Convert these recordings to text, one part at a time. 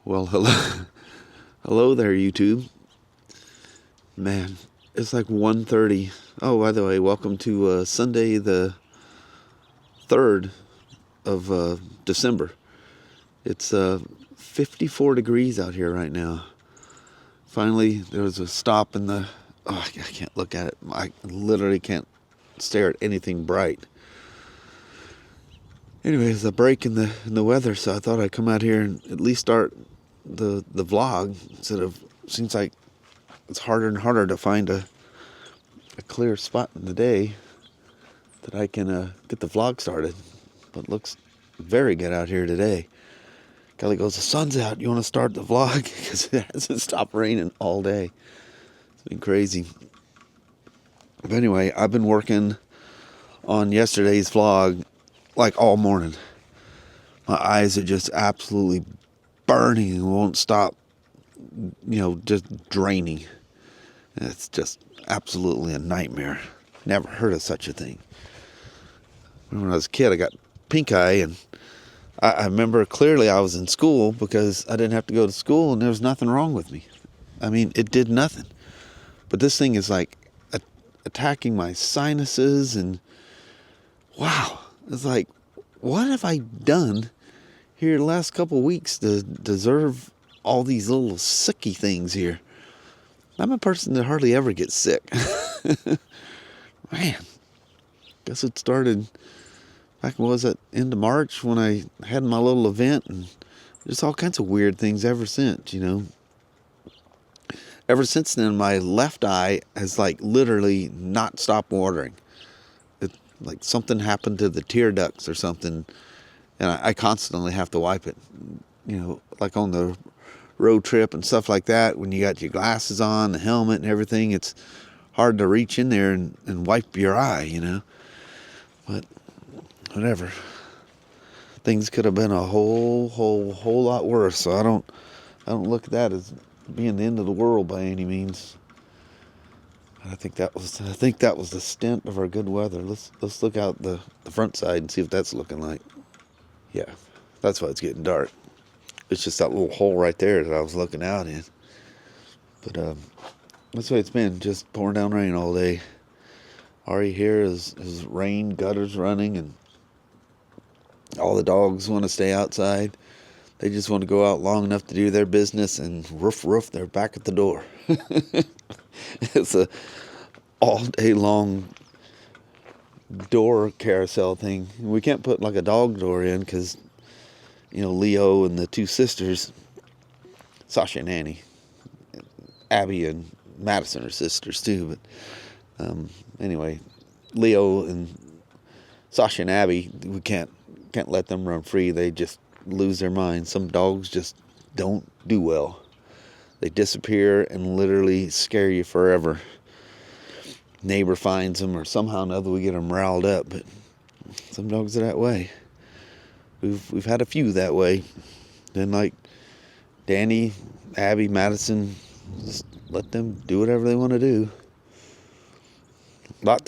Well, hello, hello there, YouTube. Man, it's like 1:30. Oh, by the way, welcome to Sunday the 3rd of December. It's 54 degrees out here right now. Finally, there was a stop in the... Oh, I can't look at it. I literally can't stare at anything bright. Anyways, a break in the weather, so I thought I'd come out here and at least start the vlog instead of... Seems like it's harder and harder to find a clear spot in the day that I can get the vlog started. But it looks very good out here today. Kelly goes, the sun's out. You want to start the vlog? Because it hasn't stopped raining all day. It's been crazy. But anyway, I've been working on yesterday's vlog like all morning. My eyes are just absolutely burning and won't stop, just draining. It's just absolutely a nightmare. Never heard of such a thing. When I was a kid, I got pink eye, and I remember clearly I was in school because I didn't have to go to school and there was nothing wrong with me. I mean, it did nothing. But this thing is like attacking my sinuses, and wow. It's like, what have I done here the last couple of weeks to deserve all these little sicky things here? I'm a person that hardly ever gets sick. Man, guess it started back, what was it, end of March when I had my little event, and just all kinds of weird things ever since, Ever since then, my left eye has like literally not stopped watering. It, like something happened to the tear ducts or something, and I constantly have to wipe it. Like on the road trip and stuff like that, when you got your glasses on, the helmet and everything, it's hard to reach in there and wipe your eye, But whatever. Things could have been a whole lot worse. So I don't look at that as being the end of the world by any means. I think that was the stint of our good weather. Let's look out the front side and see what that's looking like. Yeah, that's why it's getting dark. It's just that little hole right there that I was looking out in. But that's the way it's been, just pouring down rain all day. All you hear is rain, gutters running, and all the dogs want to stay outside. They just want to go out long enough to do their business, and roof, they're back at the door. It's a all day long door carousel thing. We can't put like a dog door in because, Leo and the two sisters, Sasha and Annie, Abby and Madison are sisters too. But anyway, Leo and Sasha and Abby, we can't let them run free. They just lose their minds. Some dogs just don't do well. They disappear and literally scare you forever. Neighbor finds them, or somehow or another we get them riled up. But some dogs are that way. We've had a few that way. Then like Danny, Abby, Madison, just let them do whatever they want to do.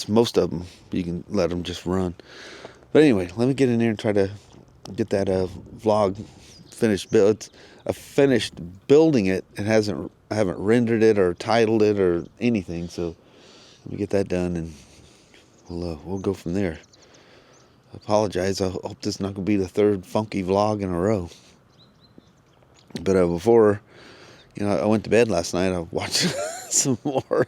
Most of them, you can let them just run. But anyway, let me get in there and try to get that vlog finished. I finished building it. I haven't rendered it or titled it or anything. So let me get that done, and we'll go from there. I apologize. I hope this is not going to be the third funky vlog in a row. But before, I went to bed last night, I watched some more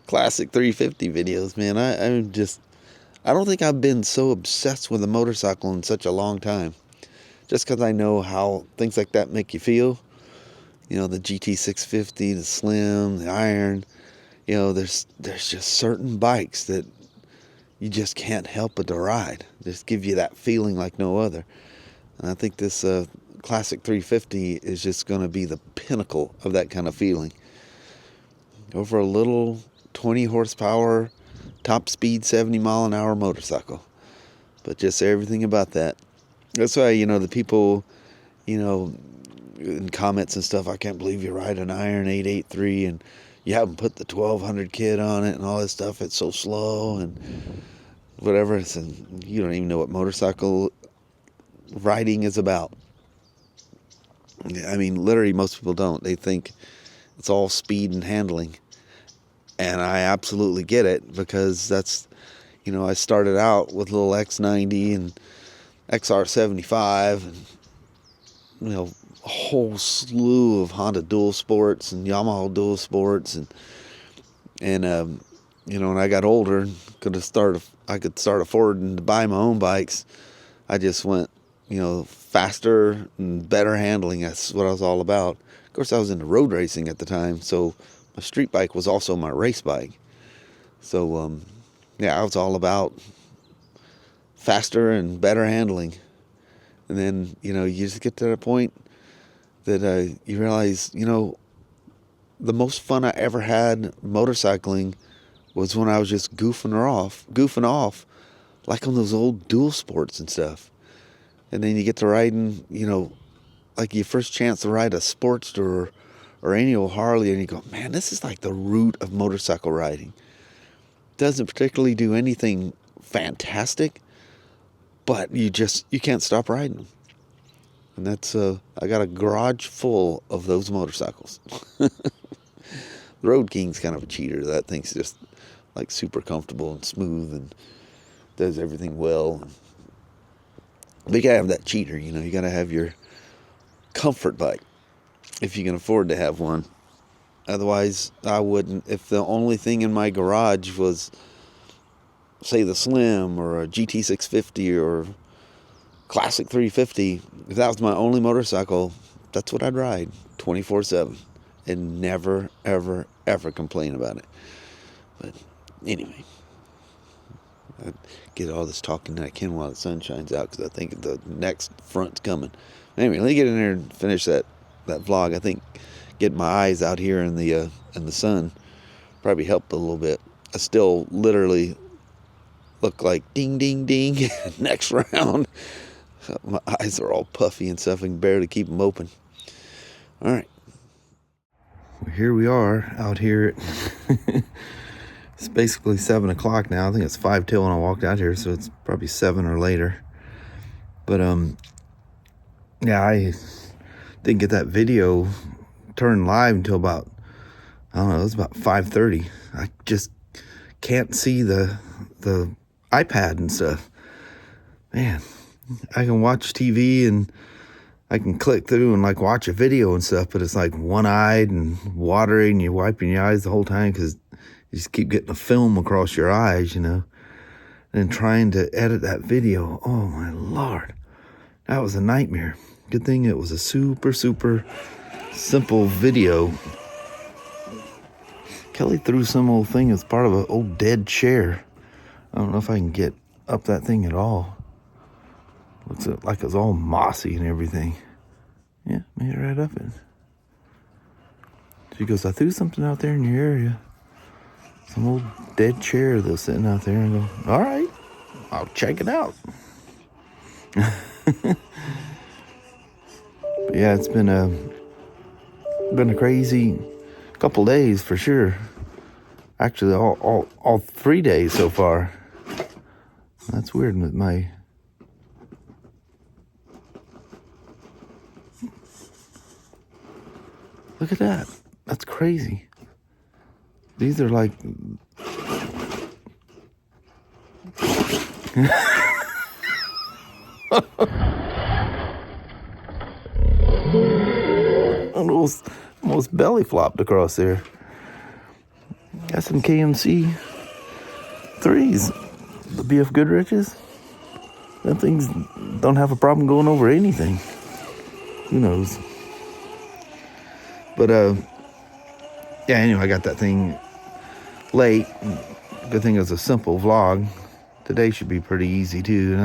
classic 350 videos. Man, I don't think I've been so obsessed with a motorcycle in such a long time. Just because I know how things like that make you feel. The GT650, the Slim, the Iron. There's just certain bikes that you just can't help but to ride. Just give you that feeling like no other. And I think this classic 350 is just going to be the pinnacle of that kind of feeling. Over a little 20 horsepower, top speed 70 mile an hour motorcycle. But just everything about that. That's why, the people, in comments and stuff, I can't believe you ride an Iron 883 and you haven't put the 1200 kit on it and all this stuff. It's so slow and whatever. You don't even know what motorcycle riding is about. I mean, literally, most people don't. They think it's all speed and handling. And I absolutely get it, because that's, I started out with little X90 and XR75 and, a whole slew of Honda dual sports and Yamaha dual sports. And when I got older, I could start affording to buy my own bikes. I just went, faster and better handling. That's what I was all about. Of course, I was into road racing at the time, so my street bike was also my race bike. So, I was all about faster and better handling. And then, you just get to that point that you realize, the most fun I ever had motorcycling was when I was just goofing off, like on those old dual sports and stuff. And then you get to riding, like your first chance to ride a Sportster or any old Harley, and you go, man, this is like the root of motorcycle riding. Doesn't particularly do anything fantastic, but you can't stop riding them. And that's, I got a garage full of those motorcycles. The Road King's kind of a cheater. That thing's just like super comfortable and smooth and does everything well. But you gotta have that cheater, you gotta have your comfort bike if you can afford to have one. Otherwise, I wouldn't. If the only thing in my garage was, say, the Slim or a GT650 or Classic 350, if that was my only motorcycle, that's what I'd ride 24/7 and never, ever, ever complain about it. But anyway, I get all this talking that I can while the sun shines out, because I think the next front's coming. Anyway, let me get in there and finish that vlog. I think getting my eyes out here in the sun probably helped a little bit. I still literally look like ding, ding, ding next round. My eyes are all puffy and stuff. I can barely keep them open. All right. Well, here we are out here. It's basically 7 o'clock now. I think it's 5 till when I walked out here, so it's probably 7 or later. But I didn't get that video turned live until about, I don't know, it was about 5:30. I just can't see the iPad and stuff. Man, I can watch TV and I can click through and like watch a video and stuff, but it's like one-eyed and watery, and you're wiping your eyes the whole time because you just keep getting the film across your eyes, and trying to edit that video. Oh my Lord, that was a nightmare. Good thing it was a super, super simple video. Kelly threw some old thing as part of an old dead chair. I don't know if I can get up that thing at all. Looks like it's all mossy and everything. Yeah, made it right up it. She goes, I threw something out there in your area. Some old dead chair that was sitting out there. And I go, all right, I'll check it out. But yeah, it's been a crazy couple days for sure. Actually, all 3 days so far. That's weird with my... Look at that. That's crazy. These are like... almost belly flopped across there. Got some KMC 3s. The BF Goodriches. Them things don't have a problem going over anything. Who knows? But, anyway, I got that thing late. Good thing it was a simple vlog. Today should be pretty easy, too.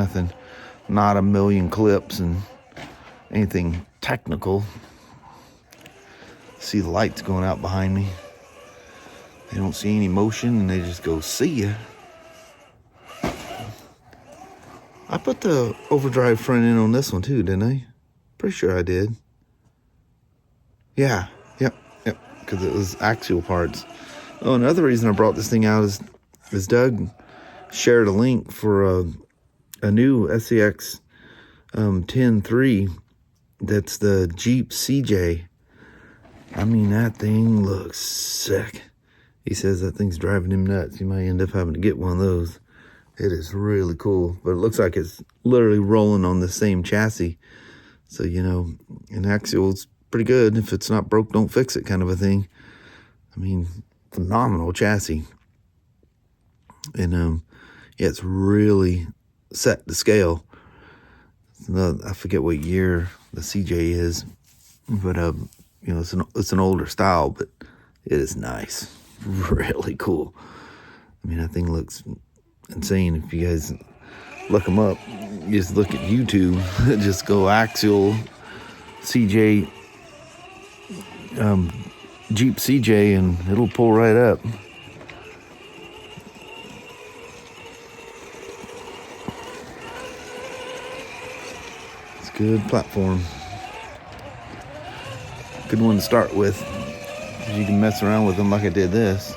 Not a million clips and anything technical. See the lights going out behind me. They don't see any motion, and they just go, see ya. I put the overdrive front end on this one, too, didn't I? Pretty sure I did. Yeah. Yep, because it was axial parts. Oh, another reason I brought this thing out is Doug shared a link for a new SCX 10.3 That's the Jeep CJ. I mean, that thing looks sick. He says that thing's driving him nuts. He might end up having to get one of those. It is really cool, but it looks like it's literally rolling on the same chassis. So, you know, an axle's pretty good. If it's not broke, don't fix it kind of a thing. I mean, phenomenal chassis. And, yeah, it's really set to scale. I forget what year the CJ is, but, you know, it's an older style, but it is nice. Really cool. I mean, that thing looks insane. If you guys look them up, you just look at YouTube, just go axial CJ, Jeep CJ, and it'll pull right up. It's a good platform. Good one to start with. You can mess around with them like I did this.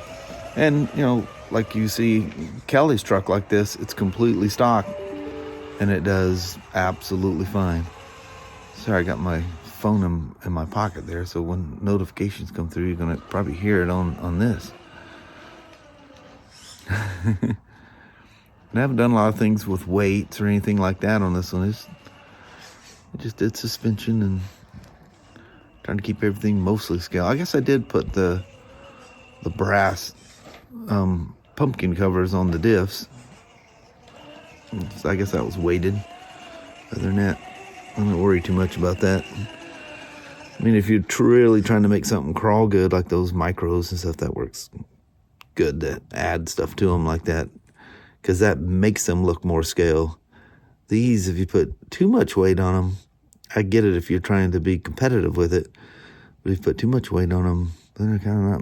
And, you know, like you see Kelly's truck like this, it's completely stock. And it does absolutely fine. Sorry, I got my phone in my pocket there, so when notifications come through, you're going to probably hear it on this. And I haven't done a lot of things with weights or anything like that on this one. I just did suspension and trying to keep everything mostly scale. I guess I did put the brass pumpkin covers on the diffs. So I guess that was weighted. Other than that, I don't worry too much about that. I mean, if you're really trying to make something crawl good, like those micros and stuff, that works good to add stuff to them like that, because that makes them look more scale. These, if you put too much weight on them, I get it if you're trying to be competitive with it, but if you put too much weight on them, then they're kind of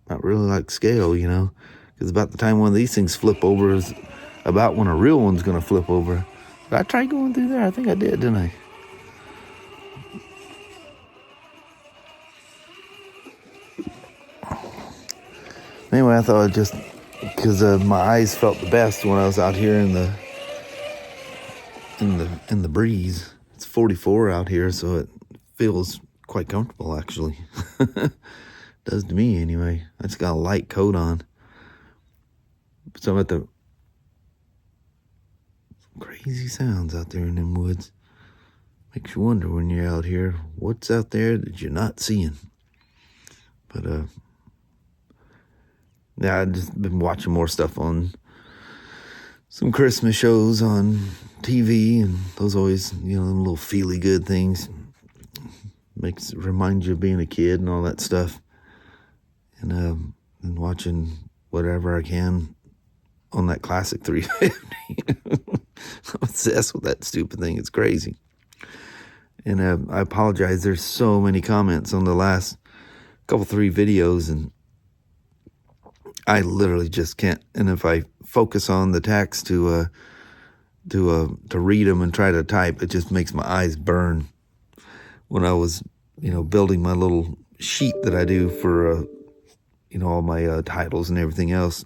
not really like scale, you know, because about the time one of these things flip over is about when a real one's going to flip over. Did I try going through there? I think I did, didn't I? Anyway, I thought just because my eyes felt the best when I was out here in the breeze. It's 44 out here, so it feels quite comfortable actually. Does to me anyway. I just got a light coat on. So I'm at the crazy sounds out there in them woods. Makes you wonder when you're out here, what's out there that you're not seeing. But yeah, I've just been watching more stuff on some Christmas shows on TV, and those always, you know, them little feely good things. Reminds you of being a kid and all that stuff. And watching whatever I can on that classic 350. I'm obsessed with that stupid thing. It's crazy. And I apologize. There's so many comments on the last couple, 3 videos, and I literally just can't. And if I focus on the text to read them and try to type, it just makes my eyes burn. When I was, you know, building my little sheet that I do for, you know, all my titles and everything else,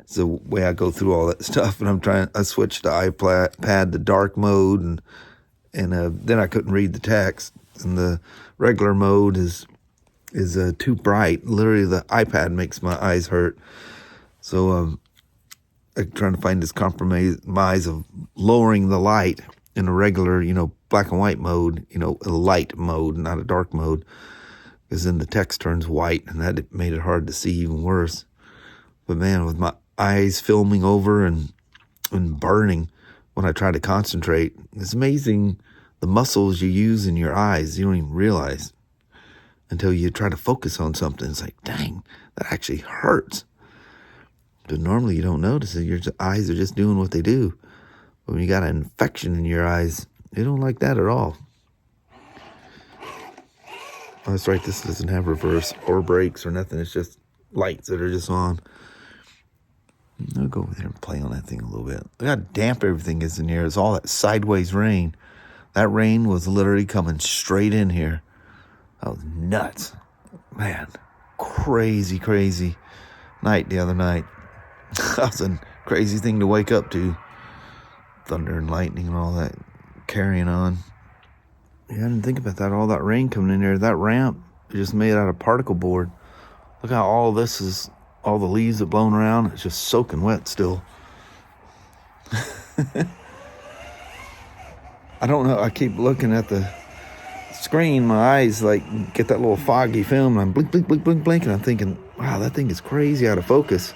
it's the way I go through all that stuff. And I switched the iPad to dark mode, and then I couldn't read the text. And the regular mode is too bright. Literally, the iPad makes my eyes hurt. So I'm trying to find this compromise of lowering the light in a regular, you know, black and white mode, you know, a light mode, not a dark mode, because then the text turns white, and that made it hard to see even worse. But man, with my eyes filming over and burning when I try to concentrate, it's amazing the muscles you use in your eyes. You don't even realize until you try to focus on something. It's like, dang, that actually hurts. But normally you don't notice it. Your eyes are just doing what they do. But when you got an infection in your eyes, they don't like that at all. Oh, that's right. This doesn't have reverse or brakes or nothing. It's just lights that are just on. I'll go over there and play on that thing a little bit. Look how damp everything is in here. It's all that sideways rain. That rain was literally coming straight in here. That was nuts. Man, crazy night the other night. That was a crazy thing to wake up to. Thunder and lightning and all that carrying on. Yeah, I didn't think about that. All that rain coming in there. That ramp is just made out of particle board. Look how all this is, all the leaves are blown around. It's just soaking wet still. I don't know. I keep looking at the screen. My eyes like get that little foggy film. And I'm blink, blink, blink, blink, blink. And I'm thinking, wow, that thing is crazy out of focus.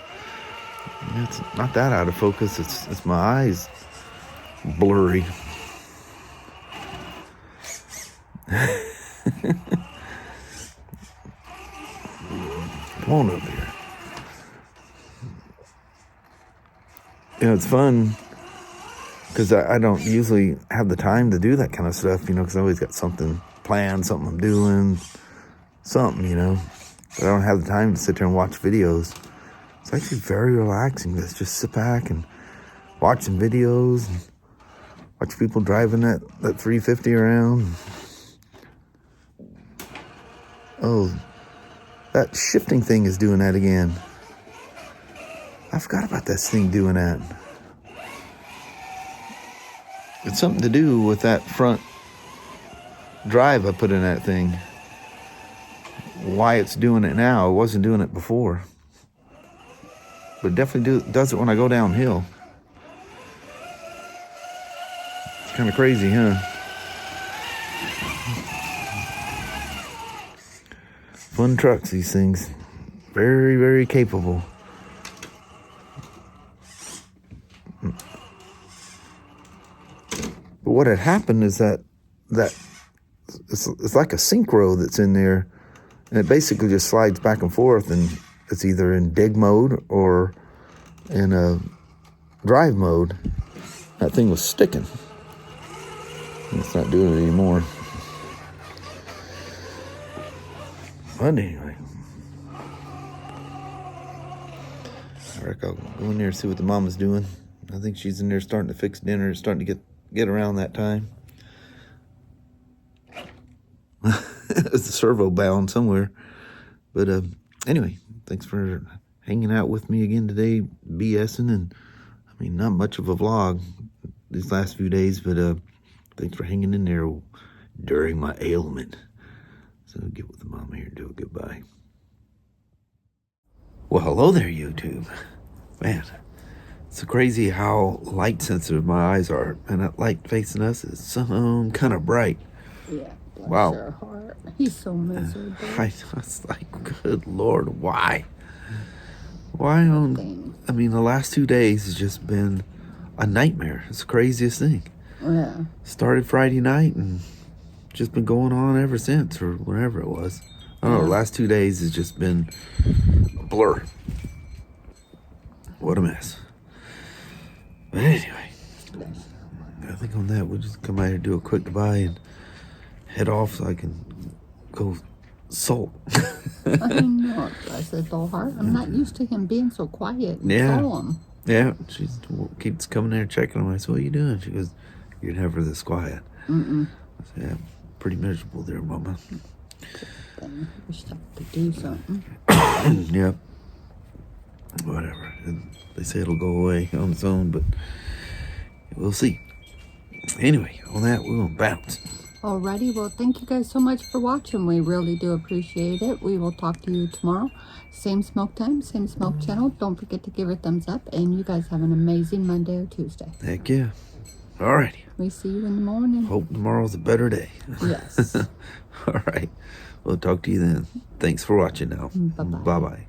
And it's not that out of focus. It's my eyes blurry. Come on over here. You know, it's fun because I don't usually have the time to do that kind of stuff, you know, because I always got something planned, something I'm doing, something, you know. But I don't have the time to sit there and watch videos. It's actually very relaxing. Let's just sit back and watch some videos and watch people driving that 350 around. Oh, that shifting thing is doing that again. I forgot about this thing doing that. It's something to do with that front drive I put in that thing. Why it's doing it now. It wasn't doing it before. But it definitely does it when I go downhill. It's kind of crazy, huh? Fun trucks, these things. Very, very capable. But what had happened is that it's like a synchro that's in there, and it basically just slides back and forth, and it's either in dig mode or in a drive mode. That thing was sticking. It's not doing it anymore. But anyway, I reckon I'll go in there and see what the mama's doing. I think she's in there starting to fix dinner. It's starting to get around that time. It's a servo bound somewhere. But anyway, thanks for hanging out with me again today, BSing. And I mean, not much of a vlog these last few days, but thanks for hanging in there during my ailment. So get with the mama here and do a goodbye. Well, hello there, YouTube. Man, it's so crazy how light sensitive my eyes are, and that light facing us is some kind of bright. Yeah. Wow. Your heart. He's so miserable. I was like, good Lord, why? Why on? I mean, the last 2 days has just been a nightmare. It's the craziest thing. Yeah. Started Friday night and just been going on ever since, or whatever it was. I don't know, the last 2 days has just been a blur. What a mess. But anyway, I think on that, we'll just come out here, do a quick goodbye, and head off so I can go sulk. I know, bless his little heart. I'm not used to him being so quiet and calm. Yeah, she keeps coming there checking on me. I said, what are you doing? She goes, you're never this quiet. I said, yeah, pretty miserable there, Mama. Wish I could do something. Yep. Whatever. They say it'll go away on its own, but we'll see. Anyway, on that, we're going to bounce. Alrighty, well, thank you guys so much for watching. We really do appreciate it. We will talk to you tomorrow. Same smoke time, same smoke channel. Don't forget to give it a thumbs up. And you guys have an amazing Monday or Tuesday. Heck yeah. Alrighty. We see you in the morning. Hope tomorrow's a better day. Yes. All right. We'll talk to you then. Thanks for watching now. Bye-bye. Bye-bye.